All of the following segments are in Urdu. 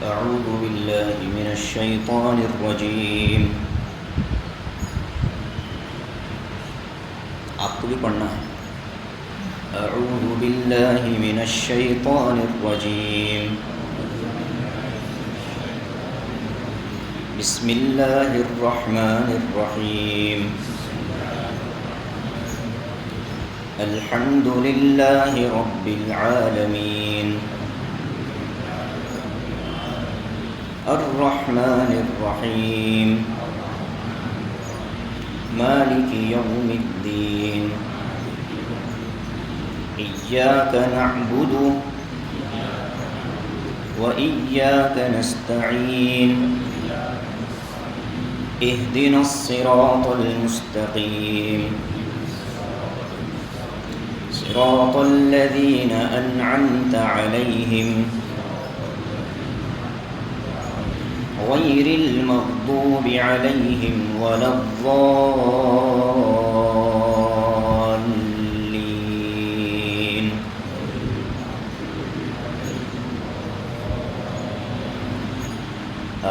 أعوذ بالله من الشيطان الرجيم. آپ کو بھی پڑھنا ہے. أعوذ بالله من الشيطان الرجيم. بسم الله الرحمن الرحيم. الحمد لله رب العالمين. الرحمن الرحيم. مالك يوم الدين. إياك نعبد وإياك نستعين. اهدنا الصراط المستقيم. صراط الذين أنعمت عليهم غير المغضوب عليهم ولا الضالين.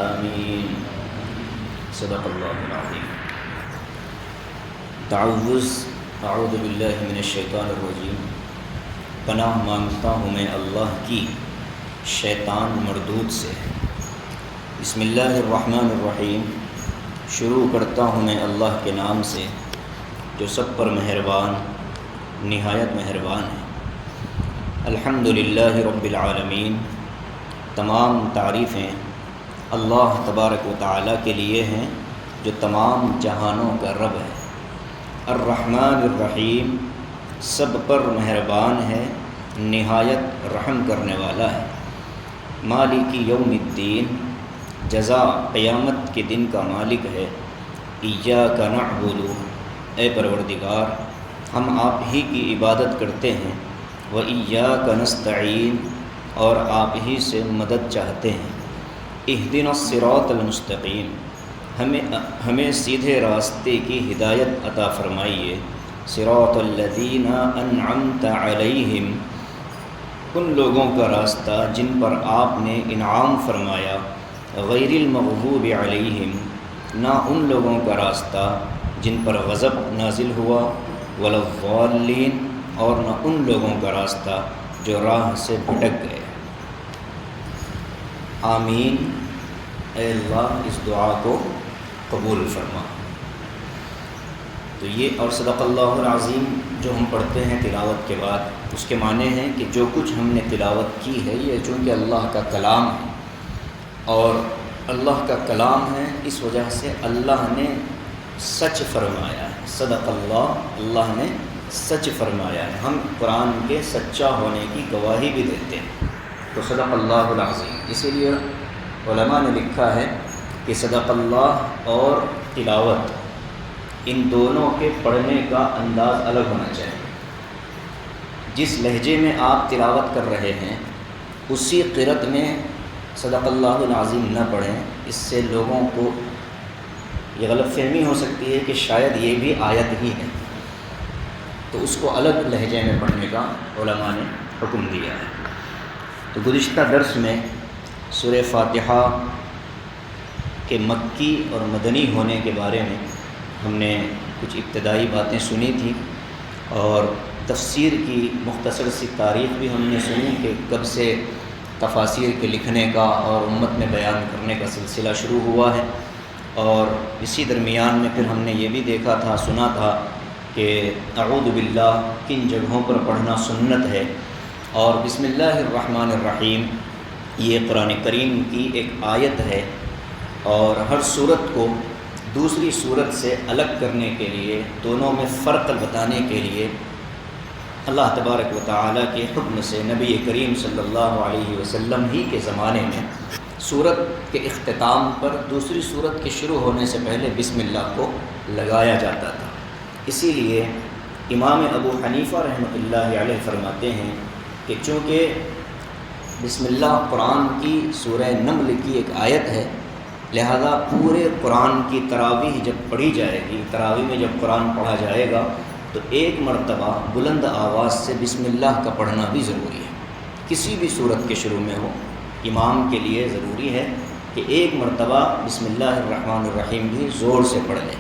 آمين. صدق الله العظيم. تعوذ. اعوذ باللہ من الشیطان الرجیم. پناہ مانگتا ہوں میں اللہ کی شیطان مردود سے. بسم اللہ الرحمن الرحیم. شروع کرتا ہوں میں اللہ کے نام سے جو سب پر مہربان نہایت مہربان ہے. الحمدللہ رب العالمین. تمام تعریفیں اللہ تبارک و تعالیٰ کے لیے ہیں جو تمام جہانوں کا رب ہے. الرحمن الرحیم. سب پر مہربان ہے نہایت رحم کرنے والا ہے. مالک یوم الدین. جزا قیامت کے دن کا مالک ہے. ایاک نعبد. اے پروردگار ہم آپ ہی کی عبادت کرتے ہیں. و ایاک نستعین. اور آپ ہی سے مدد چاہتے ہیں. اہدنا الصراط المستقیم. ہمیں سیدھے راستے کی ہدایت عطا فرمائیے. صراط الذین انعمت علیہم. ان لوگوں کا راستہ جن پر آپ نے انعام فرمایا. غیر المغضوب علیہم. نہ ان لوگوں کا راستہ جن پر غضب نازل ہوا. ولا الضالین. اور نہ ان لوگوں کا راستہ جو راہ سے بھٹک گئے. آمین. اے اللہ اس دعا کو قبول فرما. تو یہ اور صدق اللہ العظیم جو ہم پڑھتے ہیں تلاوت کے بعد اس کے معنی ہیں کہ جو کچھ ہم نے تلاوت کی ہے یہ چونکہ اللہ کا کلام ہے اور اللہ کا کلام ہے اس وجہ سے اللہ نے سچ فرمایا ہے. صدق اللہ. اللہ نے سچ فرمایا ہے. ہم قرآن کے سچا ہونے کی گواہی بھی دیتے ہیں. تو صدق اللہ العظیم. اسی لیے علماء نے لکھا ہے کہ صدق اللہ اور تلاوت ان دونوں کے پڑھنے کا انداز الگ ہونا چاہیے. جس لہجے میں آپ تلاوت کر رہے ہیں اسی قرأت میں صدق اللہ العظیم نہ پڑھیں. اس سے لوگوں کو یہ غلط فہمی ہو سکتی ہے کہ شاید یہ بھی آیت ہی ہے. تو اس کو الگ لہجے میں پڑھنے کا علماء نے حکم دیا ہے. تو گزشتہ درس میں سورہ فاتحہ کے مکی اور مدنی ہونے کے بارے میں ہم نے کچھ ابتدائی باتیں سنی تھیں اور تفسیر کی مختصر سی تاریخ بھی ہم نے سنی کہ کب سے تفاسیر کے لکھنے کا اور امت میں بیان کرنے کا سلسلہ شروع ہوا ہے. اور اسی درمیان میں پھر ہم نے یہ بھی دیکھا تھا سنا تھا کہ اعوذ باللہ کن جگہوں پر پڑھنا سنت ہے. اور بسم اللہ الرحمن الرحیم یہ قرآن کریم کی ایک آیت ہے اور ہر صورت کو دوسری صورت سے الگ کرنے کے لیے دونوں میں فرق بتانے کے لیے اللہ تبارک و تعالیٰ کے حکم سے نبی کریم صلی اللہ علیہ وسلم ہی کے زمانے میں صورت کے اختتام پر دوسری صورت کے شروع ہونے سے پہلے بسم اللہ کو لگایا جاتا تھا. اسی لیے امام ابو حنیفہ رحمۃ اللہ علیہ فرماتے ہیں کہ چونکہ بسم اللہ قرآن کی سورہ نمل کی ایک آیت ہے لہذا پورے قرآن کی تراویح جب پڑھی جائے گی تراویح میں جب قرآن پڑھا جائے گا تو ایک مرتبہ بلند آواز سے بسم اللہ کا پڑھنا بھی ضروری ہے. کسی بھی صورت کے شروع میں ہو امام کے لیے ضروری ہے کہ ایک مرتبہ بسم اللہ الرحمن الرحیم بھی زور سے پڑھ لے۔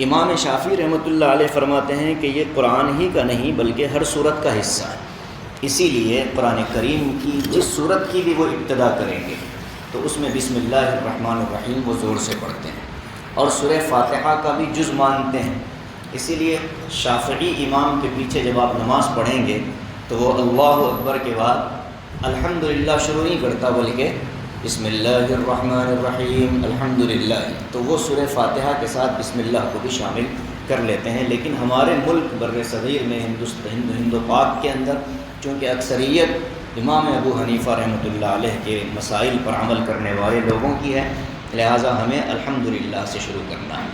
امام شافعی رحمۃ اللہ علیہ فرماتے ہیں کہ یہ قرآن ہی کا نہیں بلکہ ہر سورت کا حصہ ہے، اسی لیے قرآن کریم کی جس سورت کی بھی وہ ابتدا کریں گے تو اس میں بسم اللہ الرحمن الرحیم وہ زور سے پڑھتے ہیں، اور سورہ فاتحہ کا بھی جز مانتے ہیں۔ اسی لیے شافعی امام کے پیچھے جب آپ نماز پڑھیں گے تو وہ اللہ اکبر کے بعد الحمدللہ شروع نہیں کرتا بلکہ بسم اللہ الرحمن الرحیم الحمدللہ، تو وہ سورہ فاتحہ کے ساتھ بسم اللہ کو بھی شامل کر لیتے ہیں۔ لیکن ہمارے ملک بر صغیر میں ہند و پاک کے اندر چونکہ اکثریت امام ابو حنیفہ رحمۃ اللہ علیہ کے مسائل پر عمل کرنے والے لوگوں کی ہے، لہٰذا ہمیں الحمدللہ سے شروع کرنا ہے۔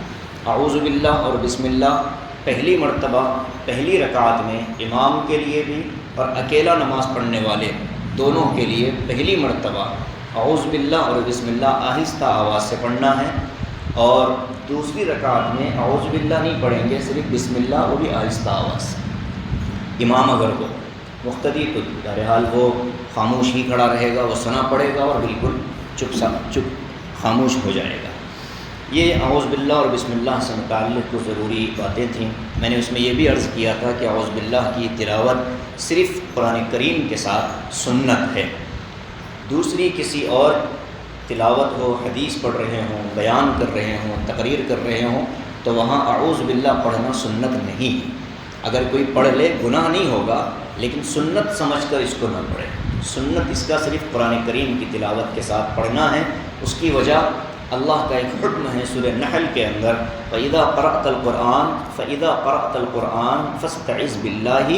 اعوذ باللہ اور بسم اللہ پہلی مرتبہ پہلی رکعت میں امام کے لیے بھی اور اکیلا نماز پڑھنے والے دونوں کے لیے پہلی مرتبہ اعوذ باللہ اور بسم اللہ آہستہ آواز سے پڑھنا ہے، اور دوسری رکعت میں اعوذ باللہ نہیں پڑھیں گے، صرف بسم اللہ وہ بھی آہستہ آواز سے۔ امام اگر ہو مقتدی تو بہرحال وہ خاموش ہی کھڑا رہے گا، وہ ثنا پڑھے گا اور بالکل چپ خاموش ہو جائے گا۔ یہ اعوذ باللہ اور بسم اللہ سے متعلق کچھ ضروری باتیں تھیں۔ میں نے اس میں یہ بھی عرض کیا تھا کہ اعوذ باللہ کی تلاوت صرف قرآن کریم کے ساتھ سنت ہے، دوسری کسی اور تلاوت ہو، حدیث پڑھ رہے ہوں، بیان کر رہے ہوں، تقریر کر رہے ہوں تو وہاں اعوذ باللہ پڑھنا سنت نہیں۔ اگر کوئی پڑھ لے گناہ نہیں ہوگا، لیکن سنت سمجھ کر اس کو نہ پڑھے۔ سنت اس کا صرف قرآن کریم کی تلاوت کے ساتھ پڑھنا ہے۔ اس کی وجہ اللہ کا ایک حکم ہے سورہ نحل کے اندر، فَإِذَا قَرَأْتَ الْقُرْآنَ فَاسْتَعِذْ بِاللَّهِ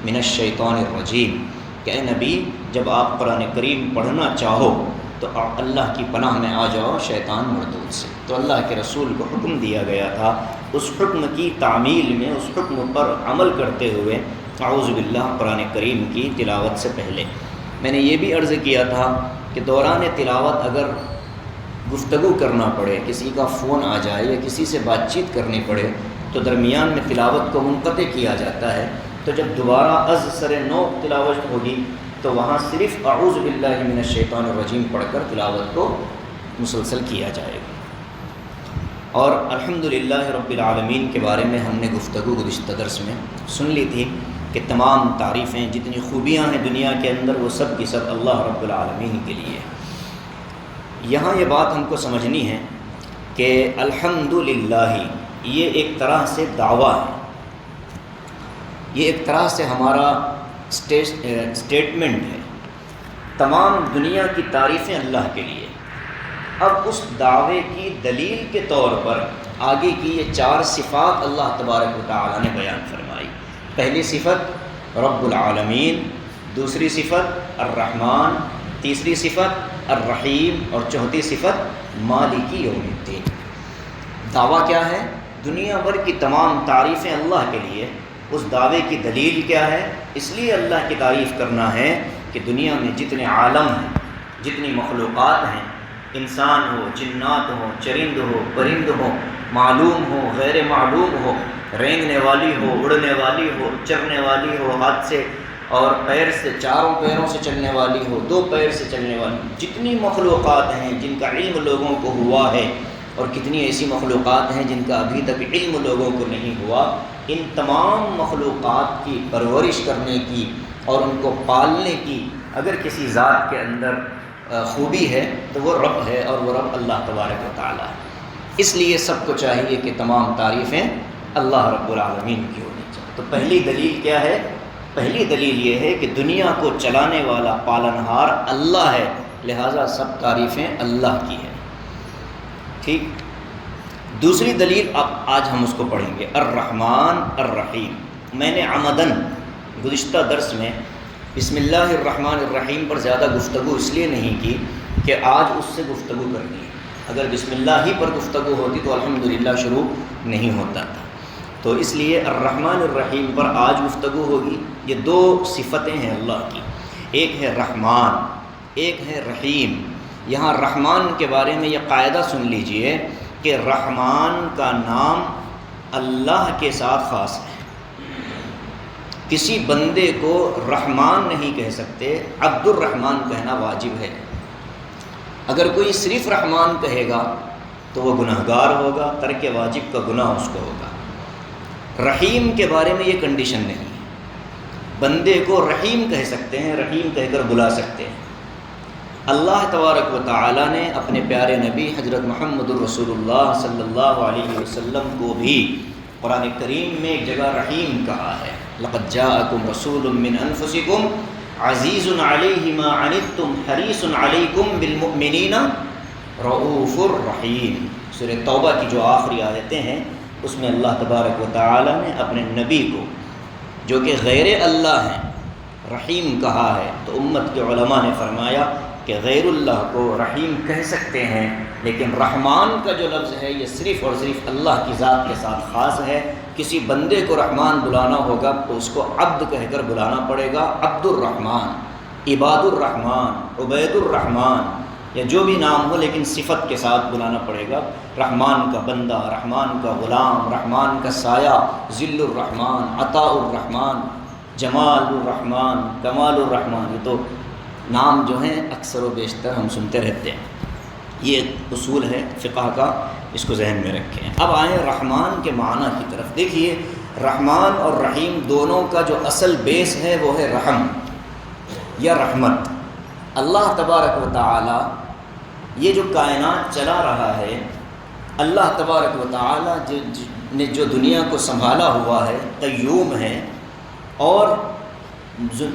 مِنَ الشَّيْطَانِ الرَّجِيمِ کہ اے نبی جب آپ قرآن کریم پڑھنا چاہو تو اللہ کی پناہ میں آ جاؤ شیطان مردود سے۔ تو اللہ کے رسول کو حکم دیا گیا تھا، اس حکم کی تعمیل میں اس حکم پر عمل کرتے ہوئے اعوذ باللہ قرآن کریم کی تلاوت سے پہلے۔ میں نے یہ بھی عرض کیا تھا کہ دوران تلاوت اگر گفتگو کرنا پڑے، کسی کا فون آ جائے یا کسی سے بات چیت کرنی پڑے تو درمیان میں تلاوت کو منقطع کیا جاتا ہے، تو جب دوبارہ از سر نو تلاوت ہوگی تو وہاں صرف اعوذ باللہ من الشیطان الرجیم پڑھ کر تلاوت کو مسلسل کیا جائے گا۔ اور الحمدللہ رب العالمین کے بارے میں ہم نے گفتگو گزشتہ درس میں سن لی تھی کہ تمام تعریفیں جتنی خوبیاں ہیں دنیا کے اندر وہ سب کی سب اللہ رب العالمین کے لیے۔ یہاں یہ بات ہم کو سمجھنی ہے کہ الحمدللہ یہ ایک طرح سے دعویٰ ہے، یہ ایک طرح سے ہمارا اسٹیٹمنٹ ہے، تمام دنیا کی تعریفیں اللہ کے لیے۔ اب اس دعوے کی دلیل کے طور پر آگے کی یہ 4 صفات اللہ تبارک و تعالیٰ نے بیان فرمائی۔ پہلی صفت رب العالمین، دوسری صفت الرحمن، تیسری صفت الرحیم اور چوتھی صفت مالکی یوم الدین۔ دعویٰ کیا ہے؟ دنیا بھر کی تمام تعریفیں اللہ کے لیے۔ اس دعوے کی دلیل کیا ہے؟ اس لیے اللہ کی تعریف کرنا ہے کہ دنیا میں جتنے عالم ہیں، جتنی مخلوقات ہیں، انسان ہو، جنات ہو، چرند ہو، پرند ہو، معلوم ہو، غیر معلوم ہو، رینگنے والی ہو، اڑنے والی ہو، چرنے والی ہو، ہاتھ سے اور پیر سے، چاروں پیروں سے چلنے والی ہو، 2 پیر سے چلنے والی، جتنی مخلوقات ہیں جن کا علم لوگوں کو ہوا ہے اور کتنی ایسی مخلوقات ہیں جن کا ابھی تک علم لوگوں کو نہیں ہوا، ان تمام مخلوقات کی پرورش کرنے کی اور ان کو پالنے کی اگر کسی ذات کے اندر خوبی ہے تو وہ رب ہے، اور وہ رب اللہ تبارک و تعالیٰ ہے۔ اس لیے سب کو چاہیے کہ تمام تعریفیں اللہ رب العالمین کی ہونی چاہیے۔ تو پہلی دلیل کیا ہے؟ پہلی دلیل یہ ہے کہ دنیا کو چلانے والا پالنہار اللہ ہے، لہٰذا سب تعریفیں اللہ کی ہیں۔ ٹھیک، دوسری دلیل اب آج ہم اس کو پڑھیں گے، الرحمن الرحیم۔ میں نے عمدن گزشتہ درس میں بسم اللہ الرحمن الرحیم پر زیادہ گفتگو اس لیے نہیں کی کہ آج اس سے گفتگو کرنی ہے۔ اگر بسم اللہ ہی پر گفتگو ہوتی تو الحمدللہ شروع نہیں ہوتا تھا، تو اس لیے الرحمن الرحیم پر آج گفتگو ہوگی۔ یہ 2 صفتیں ہیں اللہ کی، ایک ہے رحمان، ایک ہے رحیم۔ یہاں رحمان کے بارے میں یہ قاعدہ سن لیجئے کہ رحمان کا نام اللہ کے ساتھ خاص ہے، کسی بندے کو رحمان نہیں کہہ سکتے، عبد الرحمن کہنا واجب ہے۔ اگر کوئی صرف رحمان کہے گا تو وہ گنہگار ہوگا، ترک واجب کا گناہ اس کو ہوگا۔ رحیم کے بارے میں یہ کنڈیشن نہیں ہے، بندے کو رحیم کہہ سکتے ہیں، رحیم کہہ کر بلا سکتے ہیں۔ اللہ تبارک و تعالی نے اپنے پیارے نبی حضرت محمد الرسول اللہ صلی اللہ علیہ وسلم کو بھی قرآن کریم میں ایک جگہ رحیم کہا ہے۔ لقد جاءکم رسول من انفسکم عزیز علیہ ما عنتم حریص علیکم بالمؤمنین رؤوف الرحیم۔ سورہ توبہ کی جو آخری آیتیں ہیں اس میں اللہ تبارک و تعالی نے اپنے نبی کو جو کہ غیر اللہ ہیں رحیم کہا ہے، تو امت کے علماء نے فرمایا کہ غیر اللہ کو رحیم کہہ سکتے ہیں، لیکن رحمان کا جو لفظ ہے یہ صرف اور صرف اللہ کی ذات کے ساتھ خاص ہے۔ کسی بندے کو رحمان بلانا ہوگا تو اس کو عبد کہہ کر بلانا پڑے گا، عبد الرحمن، عباد الرحمن، عبید الرحمن، یا جو بھی نام ہو لیکن صفت کے ساتھ بلانا پڑے گا۔ رحمان کا بندہ، رحمان کا غلام، رحمان کا سایہ، ذل الرحمن، عطاء الرحمن، جمال الرحمن، کمال الرحمن، یہ تو نام جو ہیں اکثر و بیشتر ہم سنتے رہتے ہیں۔ یہ اصول ہے فقہ کا، اس کو ذہن میں رکھیں۔ اب آئیں رحمان کے معنی کی طرف۔ دیکھیے رحمان اور رحیم دونوں کا جو اصل بیس ہے وہ ہے رحم یا رحمت۔ اللہ تبارک و تعالی یہ جو کائنات چلا رہا ہے، اللہ تبارک و تعالی نے جو دنیا کو سنبھالا ہوا ہے، قیوم ہے، اور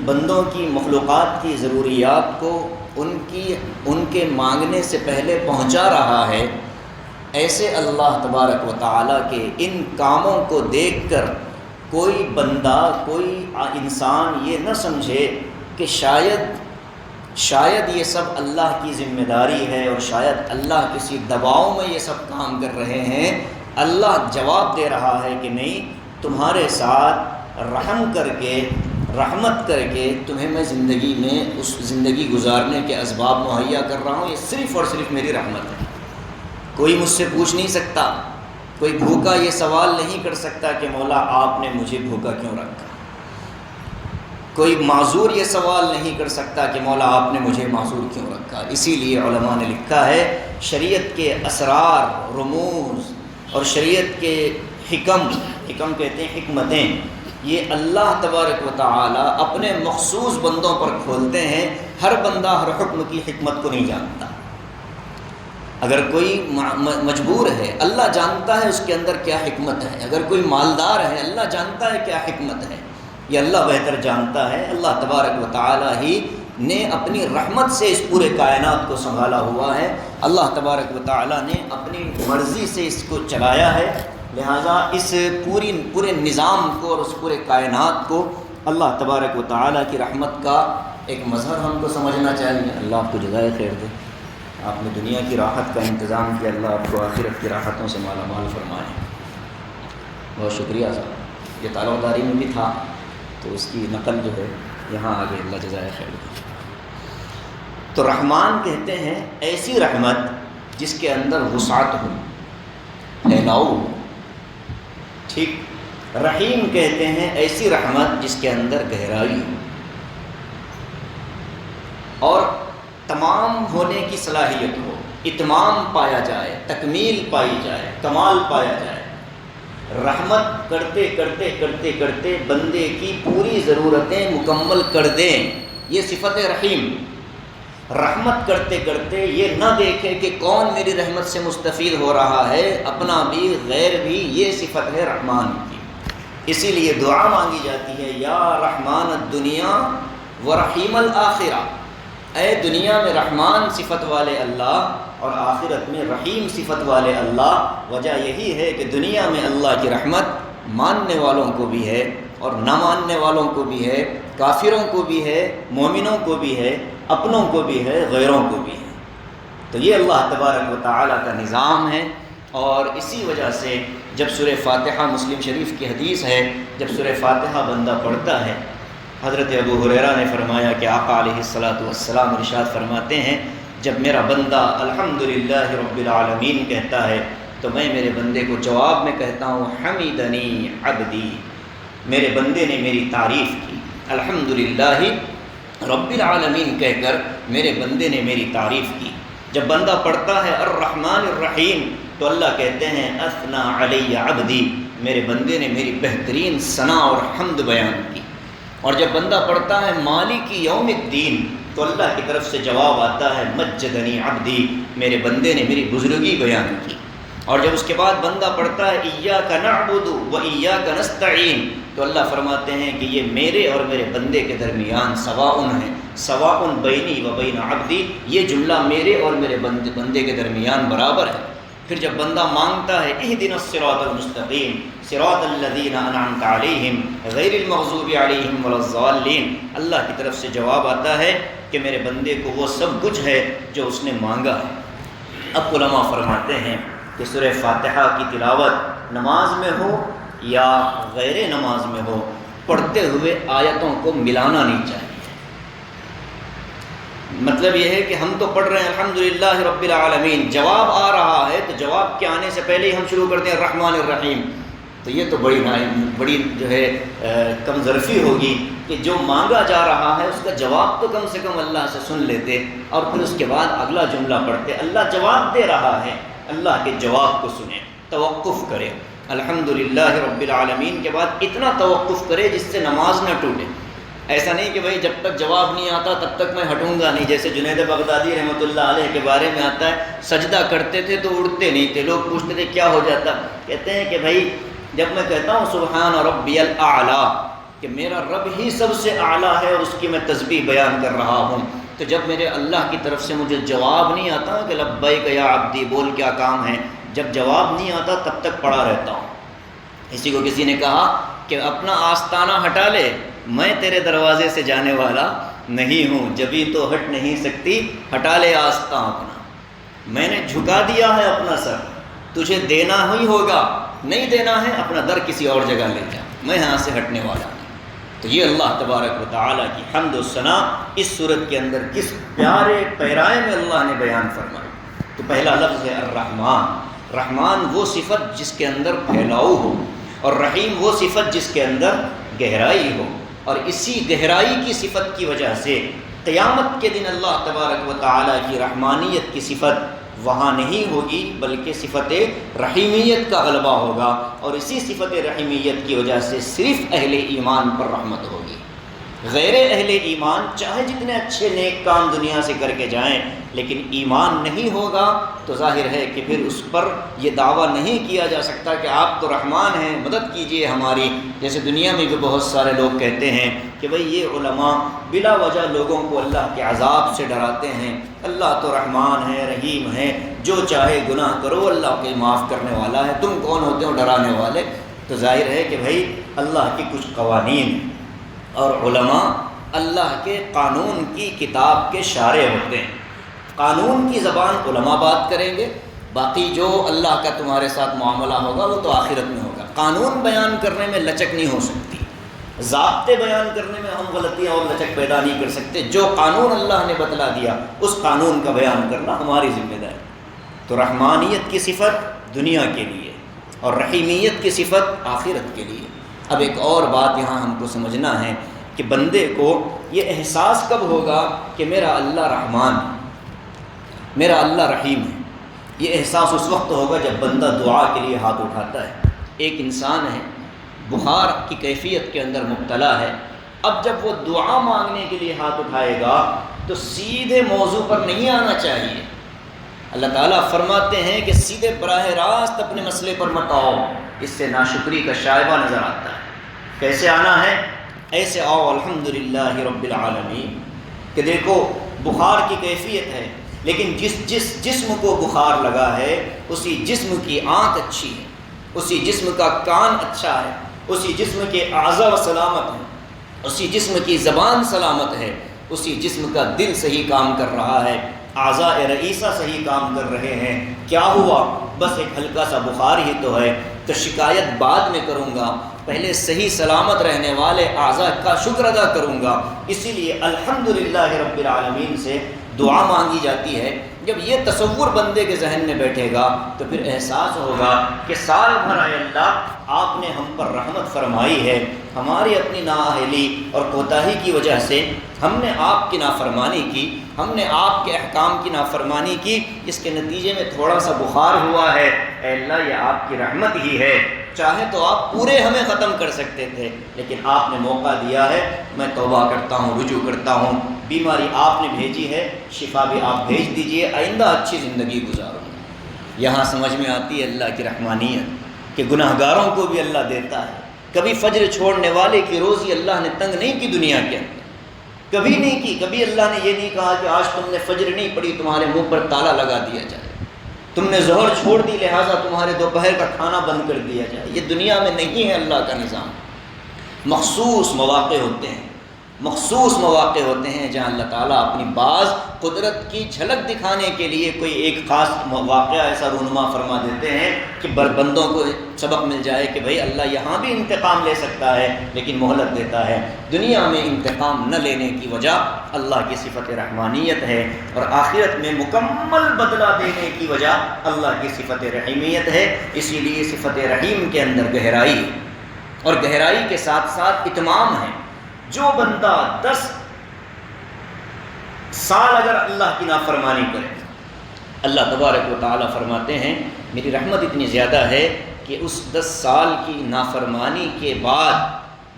بندوں کی مخلوقات کی ضروریات کو ان کے مانگنے سے پہلے پہنچا رہا ہے، ایسے اللہ تبارک و تعالیٰ کے ان کاموں کو دیکھ کر کوئی بندہ، کوئی انسان یہ نہ سمجھے کہ شاید یہ سب اللہ کی ذمہ داری ہے اور شاید اللہ کسی دباؤ میں یہ سب کام کر رہے ہیں۔ اللہ جواب دے رہا ہے کہ نہیں، تمہارے ساتھ رحم کر کے، رحمت کر کے تمہیں میں زندگی میں اس زندگی گزارنے کے اسباب مہیا کر رہا ہوں۔ یہ صرف اور صرف میری رحمت ہے۔ کوئی مجھ سے پوچھ نہیں سکتا، کوئی بھوکا یہ سوال نہیں کر سکتا کہ مولا آپ نے مجھے بھوکا کیوں رکھا۔ کوئی معذور یہ سوال نہیں کر سکتا کہ مولا آپ نے مجھے معذور کیوں رکھا۔ اسی لیے علماء نے لکھا ہے شریعت کے اسرار، رموز اور شریعت کے حکم کہتے ہیں حکمتیں، یہ اللہ تبارک و تعالی اپنے مخصوص بندوں پر کھولتے ہیں۔ ہر بندہ ہر حکم کی حکمت کو نہیں جانتا۔ اگر کوئی مجبور ہے، اللہ جانتا ہے اس کے اندر کیا حکمت ہے۔ اگر کوئی مالدار ہے، اللہ جانتا ہے کیا حکمت ہے، یہ اللہ بہتر جانتا ہے۔ اللہ تبارک و تعالی ہی نے اپنی رحمت سے اس پورے کائنات کو سنبھالا ہوا ہے۔ اللہ تبارک و تعالی نے اپنی مرضی سے اس کو چلایا ہے، لہٰذا اس پورے نظام کو اور اس پورے کائنات کو اللہ تبارک و تعالیٰ کی رحمت کا ایک مظہر ہم کو سمجھنا چاہیے۔ اللہ آپ کو جزائے خیر دے، آپ نے دنیا کی راحت کا انتظام کیا، اللہ آپ کو آخرت کی راحتوں سے مالا مال فرمائے۔ بہت شکریہ صاحب، یہ تعلق داری میں بھی تھا تو اس کی نقل جو ہے یہاں آگے، اللہ جزائے خیر دے۔ تو رحمان کہتے ہیں ایسی رحمت جس کے اندر وسعت ہو، پھیلاؤ ہو، ٹھیک۔ رحیم کہتے ہیں ایسی رحمت جس کے اندر گہرائی ہو اور تمام ہونے کی صلاحیت ہو، اتمام پایا جائے، تکمیل پائی جائے، کمال پایا جائے۔ رحمت کرتے کرتے کرتے کرتے بندے کی پوری ضرورتیں مکمل کر دیں، یہ صفت رحیم۔ رحمت کرتے کرتے یہ نہ دیکھے کہ کون میری رحمت سے مستفید ہو رہا ہے، اپنا بھی غیر بھی، یہ صفت ہے رحمان کی۔ اسی لیے دعا مانگی جاتی ہے، یا رحمان الدنیا و رحیم الآخرہ، اے دنیا میں رحمان صفت والے اللہ اور آخرت میں رحیم صفت والے اللہ۔ وجہ یہی ہے کہ دنیا میں اللہ کی رحمت ماننے والوں کو بھی ہے اور نہ ماننے والوں کو بھی ہے، کافروں کو بھی ہے، مومنوں کو بھی ہے، اپنوں کو بھی ہے، غیروں کو بھی ہے۔ تو یہ اللہ تبارک و تعالیٰ کا نظام ہے، اور اسی وجہ سے جب سورہ فاتحہ، مسلم شریف کی حدیث ہے، جب سورہ فاتحہ بندہ پڑھتا ہے، حضرت ابو ہریرہ نے فرمایا کہ آقا علیہ الصلاۃ والسلام ارشاد فرماتے ہیں، جب میرا بندہ الحمدللہ رب العالمین کہتا ہے تو میں میرے بندے کو جواب میں کہتا ہوں حمیدنی عبدی، میرے بندے نے میری تعریف کی۔ الحمدللہ رب العالمین کہہ کر میرے بندے نے میری تعریف کی۔ جب بندہ پڑھتا ہے الرحمن الرحیم تو اللہ کہتے ہیں اثنا علی عبدی، میرے بندے نے میری بہترین ثنا اور حمد بیان کی۔ اور جب بندہ پڑھتا ہے مالک یوم الدین تو اللہ کی طرف سے جواب آتا ہے مجدنی عبدی، میرے بندے نے میری بزرگی بیان کی۔ اور جب اس کے بعد بندہ پڑھتا ہے ایاک نعبد و ایاک نستعین تو اللہ فرماتے ہیں کہ یہ میرے اور میرے بندے کے درمیان سواء ہے، سواء بینی و بین عبدی، یہ جملہ میرے اور میرے بندے کے درمیان برابر ہے۔ پھر جب بندہ مانگتا ہے اہدنا الصراط المستقیم صراط الذین انعمت علیہم غیر المغضوب علیہم ولا الضالین، اللہ کی طرف سے جواب آتا ہے کہ میرے بندے کو وہ سب کچھ ہے جو اس نے مانگا ہے۔ اب علماء فرماتے ہیں کہ سورہ فاتحہ کی تلاوت نماز میں ہو یا غیر نماز میں ہو، پڑھتے ہوئے آیتوں کو ملانا نہیں چاہیے۔ مطلب یہ ہے کہ ہم تو پڑھ رہے ہیں الحمدللہ رب العالمین، جواب آ رہا ہے تو جواب کے آنے سے پہلے ہی ہم شروع کرتے ہیں الرحمن الرحیم، تو یہ تو بڑی جو ہے کم ظرفی ہوگی کہ جو مانگا جا رہا ہے اس کا جواب تو کم سے کم اللہ سے سن لیتے اور پھر اس کے بعد اگلا جملہ پڑھتے۔ اللہ جواب دے رہا ہے، اللہ کے جواب کو سنیں، توقف کرے۔ الحمدللہ رب العالمین کے بعد اتنا توقف کرے جس سے نماز نہ ٹوٹے۔ ایسا نہیں کہ بھائی جب تک جواب نہیں آتا تب تک میں ہٹوں گا نہیں، جیسے جنید بغدادی رحمۃ اللہ علیہ کے بارے میں آتا ہے سجدہ کرتے تھے تو اڑتے نہیں تھے، لوگ پوچھتے تھے کیا ہو جاتا، کہتے ہیں کہ بھائی جب میں کہتا ہوں سبحان ربی الاعلیٰ کہ میرا رب ہی سب سے اعلیٰ ہے اور اس کی میں تسبیح بیان کر رہا ہوں، تو جب میرے اللہ کی طرف سے مجھے جواب نہیں آتا کہ لبیک یا عبدی بول کیا کام ہے، جب جواب نہیں آتا تب تک پڑا رہتا ہوں۔ اسی کو کسی نے کہا کہ اپنا آستانہ ہٹا لے، میں تیرے دروازے سے جانے والا نہیں ہوں، جبھی تو ہٹ نہیں سکتی، ہٹا لے آستاں اپنا، میں نے جھکا دیا ہے اپنا سر، تجھے دینا ہی ہوگا، نہیں دینا ہے اپنا در کسی اور جگہ لے جا، میں یہاں سے ہٹنے والا نہیں۔ تو یہ اللہ تبارک و تعالیٰ کی حمد و ثنا اس صورت کے اندر کس پیارے پیرائے میں اللہ نے بیان فرمائی۔ تو پہلا لفظ ہے الرحمن، رحمان وہ صفت جس کے اندر پھیلاؤ ہو، اور رحیم وہ صفت جس کے اندر گہرائی ہو، اور اسی گہرائی کی صفت کی وجہ سے قیامت کے دن اللہ تبارک و تعالیٰ کی رحمانیت کی صفت وہاں نہیں ہوگی بلکہ صفت رحیمیت کا غلبہ ہوگا، اور اسی صفت رحیمیت کی وجہ سے صرف اہل ایمان پر رحمت ہوگی۔ غیر اہل ایمان چاہے جتنے اچھے نیک کام دنیا سے کر کے جائیں، لیکن ایمان نہیں ہوگا تو ظاہر ہے کہ پھر اس پر یہ دعویٰ نہیں کیا جا سکتا کہ آپ تو رحمان ہیں، مدد کیجئے ہماری۔ جیسے دنیا میں بھی بہت سارے لوگ کہتے ہیں کہ بھئی یہ علماء بلا وجہ لوگوں کو اللہ کے عذاب سے ڈراتے ہیں، اللہ تو رحمان ہے، رحیم ہے، جو چاہے گناہ کرو اللہ کے معاف کرنے والا ہے، تم کون ہوتے ہو ڈرانے والے۔ تو ظاہر ہے کہ بھئی اللہ کی کچھ قوانین ہیں، اور علماء اللہ کے قانون کی کتاب کے شارع ہوتے ہیں۔ قانون کی زبان علماء بات کریں گے، باقی جو اللہ کا تمہارے ساتھ معاملہ ہوگا وہ تو آخرت میں ہوگا۔ قانون بیان کرنے میں لچک نہیں ہو سکتی، ضابطے بیان کرنے میں ہم غلطیاں اور لچک پیدا نہیں کر سکتے۔ جو قانون اللہ نے بتلا دیا اس قانون کا بیان کرنا ہماری ذمہ داری۔ تو رحمانیت کی صفت دنیا کے لیے اور رحیمیت کی صفت آخرت کے لیے۔ اب ایک اور بات یہاں ہم کو سمجھنا ہے کہ بندے کو یہ احساس کب ہوگا کہ میرا اللہ رحمان ہے، میرا اللہ رحیم ہے۔ یہ احساس اس وقت ہوگا جب بندہ دعا کے لیے ہاتھ اٹھاتا ہے۔ ایک انسان ہے بخار کی کیفیت کے اندر مبتلا ہے، اب جب وہ دعا مانگنے کے لیے ہاتھ اٹھائے گا تو سیدھے موضوع پر نہیں آنا چاہیے۔ اللہ تعالیٰ فرماتے ہیں کہ سیدھے براہ راست اپنے مسئلے پر مت آؤ، اس سے ناشکری کا شائبہ نظر آتا ہے۔ کیسے آنا ہے؟ ایسے آؤ الحمدللہ رب العالمین، کہ دیکھو بخار کی کیفیت ہے، لیکن جس جسم کو بخار لگا ہے اسی جسم کی آنکھ اچھی ہے، اسی جسم کا کان اچھا ہے، اسی جسم کے اعضاء و سلامت ہیں، اسی جسم کی زبان سلامت ہے، اسی جسم کا دل صحیح کام کر رہا ہے، اعضاء رئیسہ صحیح کام کر رہے ہیں۔ کیا ہوا؟ بس ایک ہلکا سا بخار ہی تو ہے، تو شکایت بعد میں کروں گا، پہلے صحیح سلامت رہنے والے اعضاء کا شکر ادا کروں گا۔ اسی لیے الحمدللہ رب العالمین سے دعا مانگی جاتی ہے جب یہ تصور بندے کے ذہن میں بیٹھے گا تو پھر احساس ہوگا کہ سال بھر اے اللہ آپ نے ہم پر رحمت فرمائی ہے، ہماری اپنی نااہلی اور کوتاہی کی وجہ سے ہم نے آپ کی نافرمانی کی، ہم نے آپ کے احکام کی نافرمانی کی، اس کے نتیجے میں تھوڑا سا بخار ہوا ہے، اے اللہ یہ آپ کی رحمت ہی ہے، چاہے تو آپ پورے ہمیں ختم کر سکتے تھے، لیکن آپ نے موقع دیا ہے، میں توبہ کرتا ہوں، رجوع کرتا ہوں، بیماری آپ نے بھیجی ہے، شفا بھی آپ بھیج دیجئے، آئندہ اچھی زندگی گزاروں گا۔ یہاں سمجھ میں آتی ہے اللہ کی رحمانیت کہ گناہ گاروں کو بھی اللہ دیتا ہے۔ کبھی فجر چھوڑنے والے کی روزی اللہ نے تنگ نہیں کی دنیا کے اندر، کبھی نہیں کی، کبھی اللہ نے یہ نہیں کہا کہ آج تم نے فجر نہیں پڑھی تمہارے منہ پر تالا لگا دیا جائے، تم نے ظہر چھوڑ دی لہٰذا تمہارے دوپہر کا کھانا بند کر دیا جائے، یہ دنیا میں نہیں ہے اللہ کا نظام۔ مخصوص مواقع ہوتے ہیں، مخصوص مواقع ہوتے ہیں جہاں اللہ تعالیٰ اپنی بعض قدرت کی جھلک دکھانے کے لیے کوئی ایک خاص واقعہ ایسا رونما فرما دیتے ہیں کہ بندوں کو سبق مل جائے کہ بھئی اللہ یہاں بھی انتقام لے سکتا ہے لیکن مہلت دیتا ہے۔ دنیا میں انتقام نہ لینے کی وجہ اللہ کی صفت رحمانیت ہے، اور آخرت میں مکمل بدلہ دینے کی وجہ اللہ کی صفت رحیمیت ہے۔ اسی لیے صفت رحیم کے اندر گہرائی ہے، اور گہرائی کے ساتھ ساتھ اتمام ہے۔ جو بندہ 10 سال اگر اللہ کی نافرمانی کرے، اللہ تبارک و تعالیٰ فرماتے ہیں میری رحمت اتنی زیادہ ہے کہ اس 10 سال کی نافرمانی کے بعد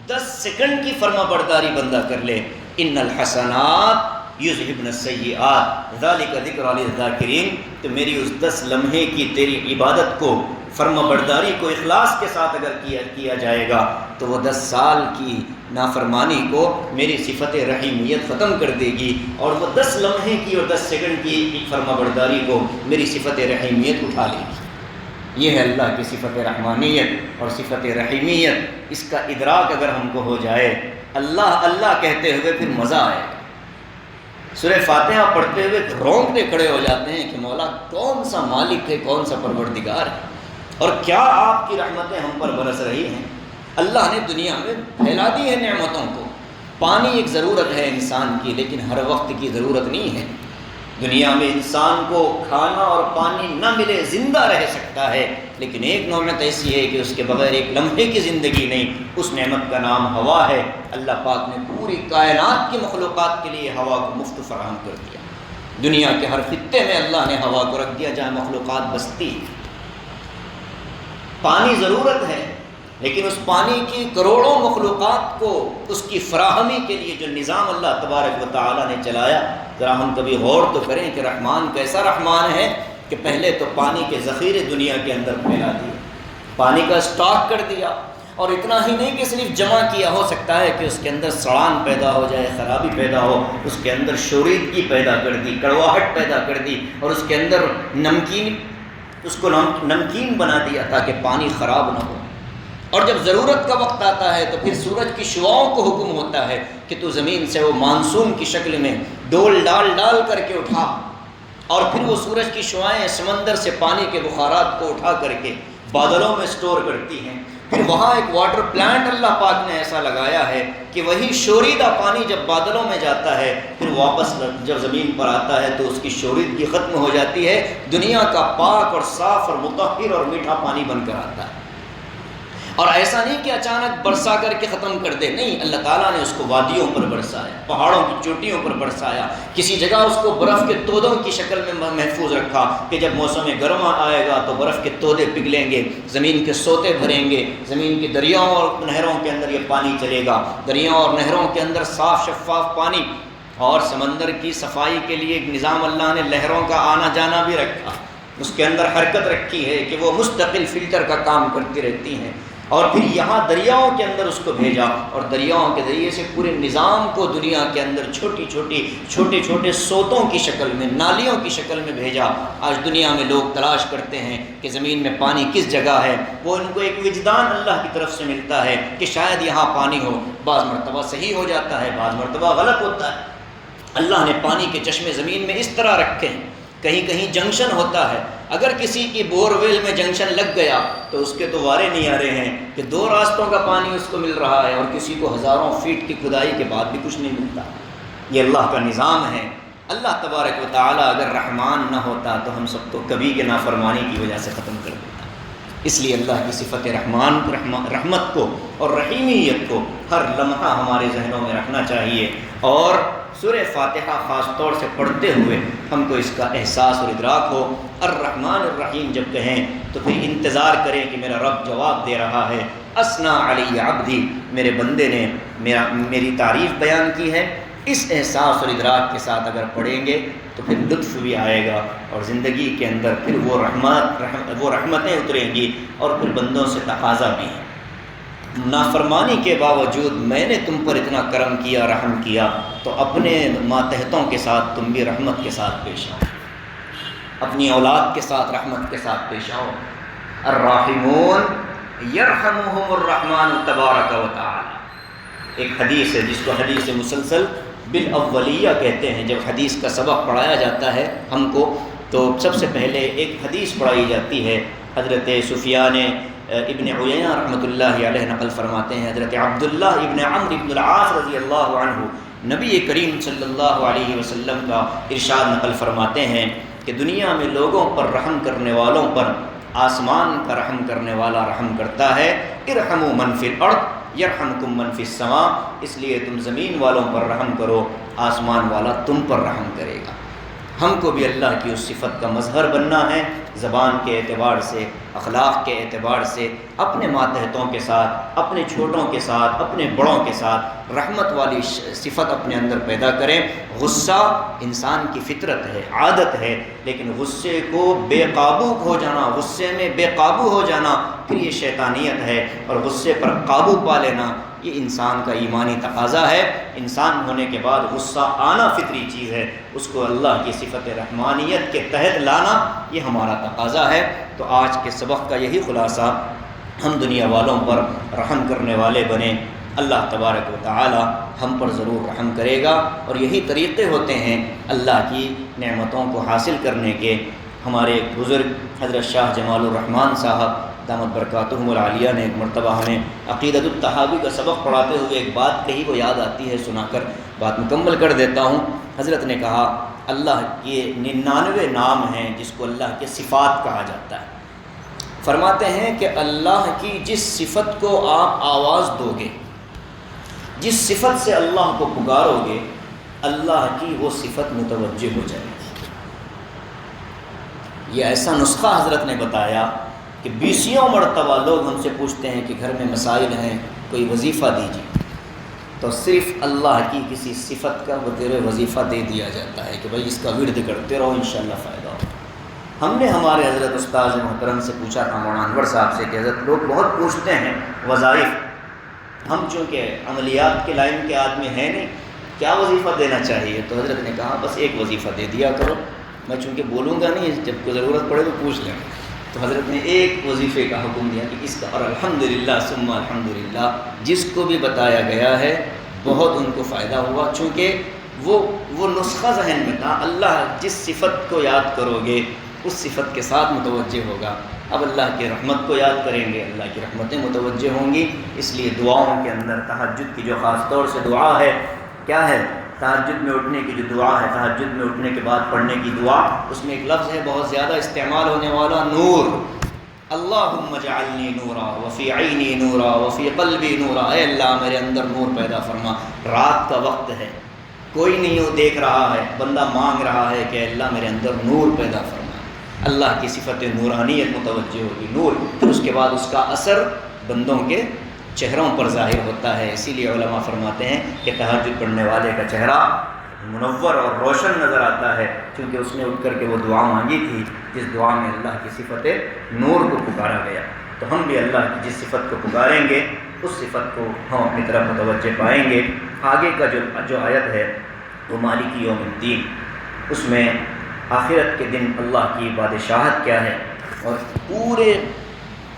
10 سیکنڈ کی فرما برداری بندہ کر لے، ان الحسنات یذہبن السیئات ذالک ذکری للذاکرین، تو میری اس 10 لمحے کی تیری عبادت کو، فرما برداری کو اخلاص کے ساتھ اگر کیا جائے گا تو وہ 10 سال کی نافرمانی کو میری صفت رحیمیت ختم کر دے گی، اور وہ 10 لمحے کی اور 10 سیکنڈ کی فرما برداری کو میری صفت رحیمیت اٹھا لے گی۔ یہ ہے اللہ کی صفت رحمانیت اور صفت رحیمیت۔ اس کا ادراک اگر ہم کو ہو جائے، اللہ اللہ کہتے ہوئے پھر مزہ آئے گا۔ سورہ فاتحہ پڑھتے ہوئے رونگٹے کھڑے ہو جاتے ہیں کہ مولا کون سا مالک ہے، کون سا پروردگار ہے، اور کیا آپ کی رحمتیں ہم پر برس رہی ہیں۔ اللہ نے دنیا میں پھیلا دی ہے نعمتوں کو۔ پانی ایک ضرورت ہے انسان کی، لیکن ہر وقت کی ضرورت نہیں ہے۔ دنیا میں انسان کو کھانا اور پانی نہ ملے زندہ رہ سکتا ہے، لیکن ایک نعمت ایسی ہے کہ اس کے بغیر ایک لمحے کی زندگی نہیں، اس نعمت کا نام ہوا ہے۔ اللہ پاک نے پوری کائنات کی مخلوقات کے لیے ہوا کو مفت فراہم کر دیا۔ دنیا کے ہر خطے میں اللہ نے ہوا کو رکھ دیا جہاں مخلوقات بستی۔ پانی ضرورت ہے، لیکن اس پانی کی کروڑوں مخلوقات کو اس کی فراہمی کے لیے جو نظام اللہ تبارک و تعالیٰ نے چلایا، ذرا ہم کبھی غور تو کریں کہ رحمان کیسا رحمان ہے کہ پہلے تو پانی کے ذخیرے دنیا کے اندر پھیلا دیے، پانی کا اسٹاک کر دیا، اور اتنا ہی نہیں کہ صرف جمع کیا، ہو سکتا ہے کہ اس کے اندر سڑان پیدا ہو جائے، خرابی پیدا ہو، اس کے اندر شوریدگی پیدا کر دی، کڑواہٹ پیدا کر دی، اور اس کے اندر اس کو نمکین بنا دیا تاکہ پانی خراب نہ ہو۔ اور جب ضرورت کا وقت آتا ہے تو پھر سورج کی شعاؤں کو حکم ہوتا ہے کہ تو زمین سے وہ مانسون کی شکل میں ڈول ڈال کر کے اٹھا، اور پھر وہ سورج کی شعائیں سمندر سے پانی کے بخارات کو اٹھا کر کے بادلوں میں سٹور کرتی ہیں۔ پھر وہاں ایک واٹر پلانٹ اللہ پاک نے ایسا لگایا ہے کہ وہی شوریدہ پانی جب بادلوں میں جاتا ہے پھر واپس جب زمین پر آتا ہے تو اس کی شوریدگی ختم ہو جاتی ہے، دنیا کا پاک اور صاف اور مطہر اور میٹھا پانی بن کر آتا ہے۔ اور ایسا نہیں کہ اچانک برسا کر کے ختم کر دے، نہیں، اللہ تعالیٰ نے اس کو وادیوں پر برسایا، پہاڑوں کی چوٹیوں پر برسایا، کسی جگہ اس کو برف کے تودوں کی شکل میں محفوظ رکھا کہ جب موسم گرما آئے گا تو برف کے تودے پگھلیں گے، زمین کے سوتے بھریں گے، زمین کی دریاؤں اور نہروں کے اندر یہ پانی چلے گا، دریاؤں اور نہروں کے اندر صاف شفاف پانی، اور سمندر کی صفائی کے لیے ایک نظام اللہ نے لہروں کا آنا جانا بھی رکھا، اس کے اندر حرکت رکھی ہے کہ وہ مستقل فلٹر کا کام کرتی رہتی ہیں، اور پھر یہاں دریاؤں کے اندر اس کو بھیجا، اور دریاؤں کے ذریعے سے پورے نظام کو دنیا کے اندر چھوٹے چھوٹے سوتوں کی شکل میں، نالیوں کی شکل میں بھیجا۔ آج دنیا میں لوگ تلاش کرتے ہیں کہ زمین میں پانی کس جگہ ہے، وہ ان کو ایک وجدان اللہ کی طرف سے ملتا ہے کہ شاید یہاں پانی ہو، بعض مرتبہ صحیح ہو جاتا ہے، بعض مرتبہ غلط ہوتا ہے۔ اللہ نے پانی کے چشمے زمین میں اس طرح رکھے ہیں، کہیں کہیں جنکشن ہوتا ہے، اگر کسی کی بور ویل میں جنکشن لگ گیا تو اس کے تو وارے نہیں آ رہے ہیں کہ 2 راستوں کا پانی اس کو مل رہا ہے، اور کسی کو ہزاروں فیٹ کی کھدائی کے بعد بھی کچھ نہیں ملتا۔ یہ اللہ کا نظام ہے، اللہ تبارک و تعالیٰ اگر رحمان نہ ہوتا تو ہم سب کو کبھی کے نافرمانی کی وجہ سے ختم کر دیتا۔ اس لیے اللہ کی صفت رحمت کو اور رحیمیت کو ہر لمحہ ہمارے ذہنوں میں رکھنا چاہیے، اور سورہ فاتحہ خاص طور سے پڑھتے ہوئے ہم کو اس کا احساس اور ادراک ہو۔ الرحمن الرحیم جب کہیں تو پھر انتظار کریں کہ میرا رب جواب دے رہا ہے، اسنا علی عبدی، میرے بندے نے میری تعریف بیان کی ہے۔ اس احساس اور ادراک کے ساتھ اگر پڑھیں گے تو پھر لطف بھی آئے گا، اور زندگی کے اندر پھر وہ رحمتیں اتریں گی، اور پھر بندوں سے تقاضا بھی ہے۔ نافرمانی کے باوجود میں نے تم پر اتنا کرم کیا، رحم کیا، تو اپنے ماتحتوں کے ساتھ تم بھی رحمت کے ساتھ پیش آؤ، اپنی اولاد کے ساتھ رحمت کے ساتھ پیش آؤ۔ الراحمون یرحمہم الرحمن تبارک و تعالی، ایک حدیث ہے جس کو حدیث مسلسل بالاولیہ کہتے ہیں۔ جب حدیث کا سبق پڑھایا جاتا ہے ہم کو تو سب سے پہلے ایک حدیث پڑھائی جاتی ہے۔ حضرت سفیان ابن عیینہ رحمۃ اللہ علیہ نقل فرماتے ہیں، حضرت عبداللہ ابن عمرو ابن العاص رضی اللہ عنہ نبی کریم صلی اللہ علیہ وسلم کا ارشاد نقل فرماتے ہیں کہ دنیا میں لوگوں پر رحم کرنے والوں پر آسمان کا رحم کرنے والا رحم کرتا ہے۔ ارحموا من فی الارض یرحمکم من فی السماء، اس لیے تم زمین والوں پر رحم کرو، آسمان والا تم پر رحم کرے گا۔ ہم کو بھی اللہ کی اس صفت کا مظہر بننا ہے، زبان کے اعتبار سے، اخلاق کے اعتبار سے، اپنے ماتحتوں کے ساتھ، اپنے چھوٹوں کے ساتھ، اپنے بڑوں کے ساتھ رحمت والی صفت اپنے اندر پیدا کریں۔ غصہ انسان کی فطرت ہے، عادت ہے، لیکن غصے کو بے قابو ہو جانا، غصے میں بے قابو ہو جانا پھر یہ شیطانیت ہے، اور غصے پر قابو پا لینا یہ انسان کا ایمانی تقاضا ہے۔ انسان ہونے کے بعد غصہ آنا فطری چیز ہے، اس کو اللہ کی صفت رحمانیت کے تحت لانا یہ ہمارا تقاضا ہے۔ تو آج کے سبق کا یہی خلاصہ، ہم دنیا والوں پر رحم کرنے والے بنیں، اللہ تبارک و تعالی ہم پر ضرور رحم کرے گا، اور یہی طریقے ہوتے ہیں اللہ کی نعمتوں کو حاصل کرنے کے۔ ہمارے بزرگ حضرت شاہ جمال الرحمن صاحب دامت برکاتہم العالیہ نے ایک مرتبہ ہمیں عقیدۃ الطحاوی کا سبق پڑھاتے ہوئے ایک بات کہی، وہ یاد آتی ہے، سنا کر بات مکمل کر دیتا ہوں۔ حضرت نے کہا اللہ کے 99 نام ہیں جس کو اللہ کے صفات کہا جاتا ہے۔ فرماتے ہیں کہ اللہ کی جس صفت کو آپ آواز دو گے، جس صفت سے اللہ کو پکارو گے، اللہ کی وہ صفت متوجہ ہو جائے گی۔ یہ ایسا نسخہ حضرت نے بتایا کہ 20 مرتبہ لوگ ہم سے پوچھتے ہیں کہ گھر میں مسائل ہیں، کوئی وظیفہ دیجیے، تو صرف اللہ کی کسی صفت کا بطور وظیفہ دے دیا جاتا ہے کہ بھائی اس کا ورد کرتے رہو، انشاءاللہ فائدہ ہو۔ ہم نے ہمارے حضرت استاذ محترم سے پوچھا تھا، مولانا انور صاحب سے، کہ حضرت لوگ بہت پوچھتے ہیں وظائف، ہم چونکہ عملیات کے لائن کے آدمی ہیں نہیں، کیا وظیفہ دینا چاہیے؟ تو حضرت نے کہا بس ایک وظیفہ دے دیا کرو، میں چونکہ بولوں گا نہیں، جب کوئی ضرورت پڑے تو پوچھ لیں۔ تو حضرت نے ایک وظیفے کا حکم دیا کہ اس کا، اور الحمدللہ ثم الحمدللہ جس کو بھی بتایا گیا ہے بہت ان کو فائدہ ہوا، چونکہ وہ نسخہ ذہن میں تھا، اللہ جس صفت کو یاد کرو گے اس صفت کے ساتھ متوجہ ہوگا۔ اب اللہ کی رحمت کو یاد کریں گے، اللہ کی رحمتیں متوجہ ہوں گی۔ اس لیے دعاؤں کے اندر تہجد کی جو خاص طور سے دعا ہے، کیا ہے؟ تہجد میں اٹھنے کی جو دعا ہے، تہجد میں اٹھنے کے بعد پڑھنے کی دعا، اس میں ایک لفظ ہے بہت زیادہ استعمال ہونے والا، نور۔ اللہم اجعلنی نورا وفی عینی نورا وفی قلبی نورا، اے اللہ میرے اندر نور پیدا فرما۔ رات کا وقت ہے، کوئی نہیں وہ دیکھ رہا ہے، بندہ مانگ رہا ہے کہ اے اللہ میرے اندر نور پیدا فرما۔ اللہ کی صفت نورانیت متوجہ ہوگی، نور، پھر اس کے بعد اس کا اثر بندوں کے چہروں پر ظاہر ہوتا ہے۔ اسی لیے علماء فرماتے ہیں کہ تہجد پڑھنے والے کا چہرہ منور اور روشن نظر آتا ہے، کیونکہ اس نے اٹھ کر کے وہ دعا مانگی تھی جس دعا میں اللہ کی صفت نور کو پکارا گیا۔ تو ہم بھی اللہ کی جس صفت کو پکاریں گے اس صفت کو ہم اپنی طرف متوجہ پائیں گے۔ آگے کا جو آیت ہے وہ مالک یوم الدین، اس میں آخرت کے دن اللہ کی بادشاہت کیا ہے، اور پورے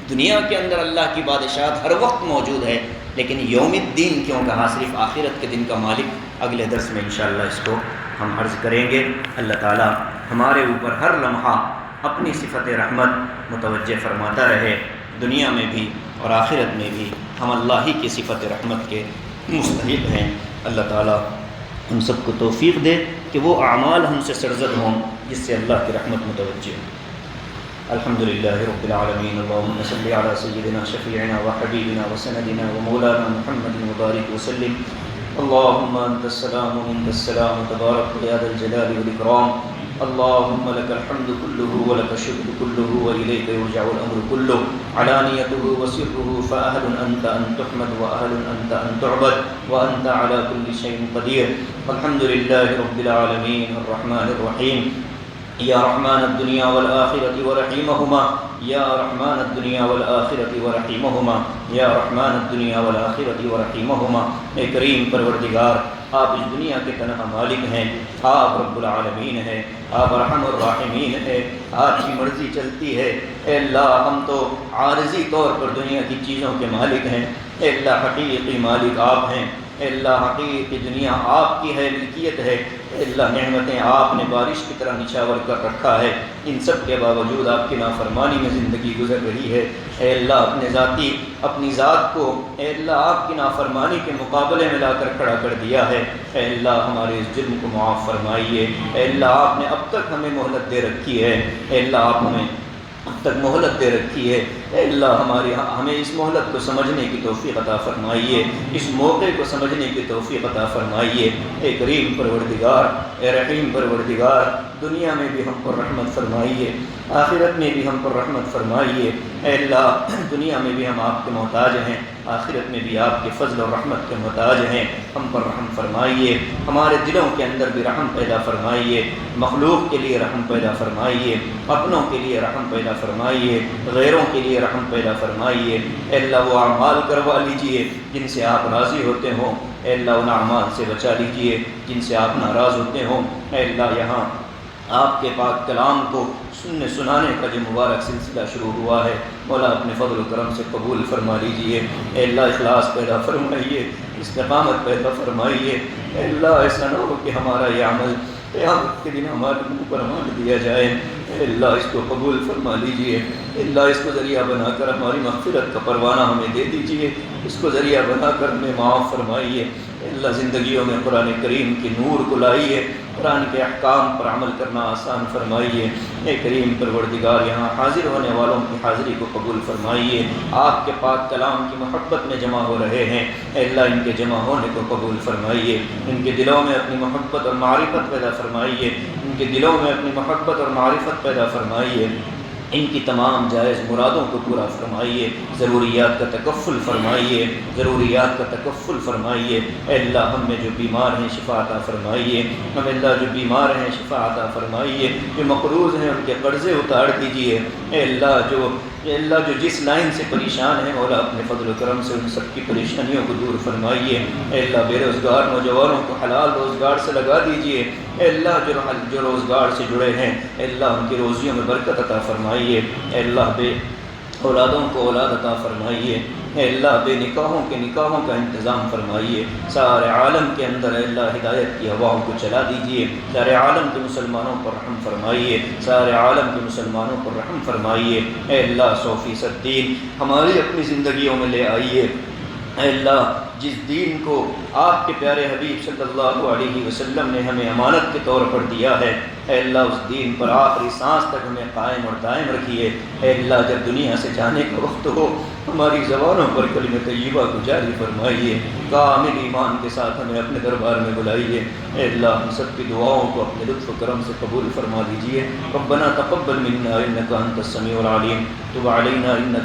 دنیا کے اندر اللہ کی بادشاہت ہر وقت موجود ہے، لیکن یوم الدین کیوں کہا، صرف آخرت کے دن کا مالک؟ اگلے درس میں انشاءاللہ اس کو ہم عرض کریں گے۔ اللہ تعالی ہمارے اوپر ہر لمحہ اپنی صفت رحمت متوجہ فرماتا رہے، دنیا میں بھی اور آخرت میں بھی ہم اللہ ہی کی صفت رحمت کے مستحق ہیں۔ اللہ تعالی ہم سب کو توفیق دے کہ وہ اعمال ہم سے سرزد ہوں جس سے اللہ کی رحمت متوجہ ہو۔ الحمدللہ رب العالمین، اللہم صلی علی سیدنا شفیعنا وحبیبنا وسندنا ومولانا محمد مبارک وسلم۔ اللہم انت السلام ومنک السلام تبارک یا ذا الجلال والاکرام۔ اللہم لک الحمد کلہ ولک الشکر کلہ والیک یرجع الامر کلہ علانیتہ وسرہ فاہل انت ان تحمد واہل انت ان تعبد وانت علی کل شیء قدیر۔ الحمدللہ رب العالمین الرحمن الرحیم، یا رحمان الدنیا والآخرة ورحیمہما، یا رحمان الدنیا والآخرة ورحیمہما، یا رحمان الدنیا والآخرة ورحیمہما۔ اے کریم پروردگار، آپ اس دنیا کے تنہا مالک ہیں، آپ رب العالمین ہیں، آپ ارحم الراحمین ہیں، آپ کی مرضی چلتی ہے۔ اے اللہ، ہم تو عارضی طور پر دنیا کی چیزوں کے مالک ہیں، اے اللہ حقیقی مالک آپ ہیں۔ اے اللہ حقیقی دنیا آپ کی ہے، ملکیت ہے۔ اے اللہ نعمتیں آپ نے بارش کی طرح نچھاور کر رکھا ہے، ان سب کے باوجود آپ کی نافرمانی میں زندگی گزر رہی ہے۔ اے اللہ اپنی ذات کو اے اللہ آپ کی نافرمانی کے مقابلے میں لا کر کھڑا کر دیا ہے۔ اے اللہ ہمارے اس جرم کو معاف فرمائیے۔ اے اللہ آپ نے اب تک ہمیں مہلت دے رکھی ہے، اے اللہ آپ ہمیں اب تک مہلت دے رکھی ہے۔ اے اللہ ہمیں اس مہلت کو سمجھنے کی توفیق عطا فرمائیے، اس موقع کو سمجھنے کی توفیق عطا فرمائیے۔ اے کریم پروردگار، اے رحیم پروردگار، دنیا میں بھی ہم پر رحمت فرمائیے، آخرت میں بھی ہم پر رحمت فرمائیے۔ اے اللہ دنیا میں بھی ہم آپ کے محتاج ہیں، آخرت میں بھی آپ کے فضل و رحمت کے محتاج ہیں، ہم پر رحم فرمائیے، ہمارے دلوں کے اندر بھی رحم پیدا فرمائیے، مخلوق کے لیے رحم پیدا فرمائیے، اپنوں کے لیے رحم پیدا فرمائیے، غیروں کے لیے رحم پیدا فرمائیے۔ اے اللہ وہ اعمال کروا لیجئے جن سے آپ راضی ہوتے ہوں، اے اللہ ان اعمال سے بچا لیجئے جن سے آپ ناراض ہوتے ہوں۔ اے اللہ یہاں آپ کے پاک کلام کو سننے سنانے کا جو مبارک سلسلہ شروع ہوا ہے، مولا اپنے فضل و کرم سے قبول فرما لیجئے۔ اے اللہ اخلاص پیدا فرمائیے، استقامت پیدا فرمائیے۔ اے اللہ ایسا نہ ہو کہ ہمارا یہ عمل قیامت کے دن ہمارے منہ پر مانڈ دیا جائے۔ اے اللہ اس کو قبول فرما لیجئے۔ اے اللہ اس کو ذریعہ بنا کر ہماری مغفرت کا پروانہ ہمیں دے دیجئے، اس کو ذریعہ بنا کر ہمیں معاف فرمائیے۔ اے اللہ زندگیوں میں قرآن کریم کی نور کو لائیے، قرآن کے احکام پر عمل کرنا آسان فرمائیے۔ اے کریم پروردگار یہاں حاضر ہونے والوں کی حاضری کو قبول فرمائیے، آپ کے پاک کلام کی محبت میں جمع ہو رہے ہیں، اے اللہ ان کے جمع ہونے کو قبول فرمائیے، ان کے دلوں میں اپنی محبت اور معرفت پیدا فرمائیے، ان کے دلوں میں اپنی محبت اور معرفت پیدا فرمائیے، ان کی تمام جائز مرادوں کو پورا فرمائیے، ضروریات کا تکفل فرمائیے، ضروریات کا تکفل فرمائیے۔ اے اللہ ہم میں جو بیمار ہیں شفا عطا فرمائیے، ہم اللہ جو بیمار ہیں شفا عطا فرمائیے، جو مقروض ہیں ان کے قرضے اتار دیجیے۔ اے اللہ جو جس لائن سے پریشان ہیں مولا اپنے فضل و کرم سے ان سب کی پریشانیوں کو دور فرمائیے۔ اے اللہ بے روزگار نوجوانوں کو حلال روزگار سے لگا دیجیے۔ اے اللہ جو روزگار سے جڑے ہیں اے اللہ ان کی روزیوں میں برکت عطا فرمائیے۔ اے اللہ بے اولادوں کو اولاد عطا فرمائیے۔ اے اللہ بے نکاحوں کے نکاحوں کا انتظام فرمائیے۔ سارے عالم کے اندر اے اللہ ہدایت کی ہواؤں کو چلا دیجیے، سارے عالم کے مسلمانوں پر رحم فرمائیے، سارے عالم کے مسلمانوں پر رحم فرمائیے۔ اے اللہ 100% دین ہماری اپنی زندگیوں میں لے آئیے۔ اے اللہ جس دین کو آپ کے پیارے حبیب صلی اللہ علیہ وسلم نے ہمیں امانت کے طور پر دیا ہے، اے اللہ اس دین پر آخری سانس تک ہمیں قائم اور دائم رکھیے۔ اے اللہ جب دنیا سے جانے کا وقت ہو ہماری زبانوں پر کلمہ طیبہ کو جاری فرمائیے، کامل ایمان کے ساتھ ہمیں اپنے دربار میں بلائیے۔ اے اللہ ہم سب کی دعاؤں کو اپنے لطف و کرم سے قبول فرما دیجیے۔ ربنا تقبل منا انک انت السمیع العلیم، تب علینا انک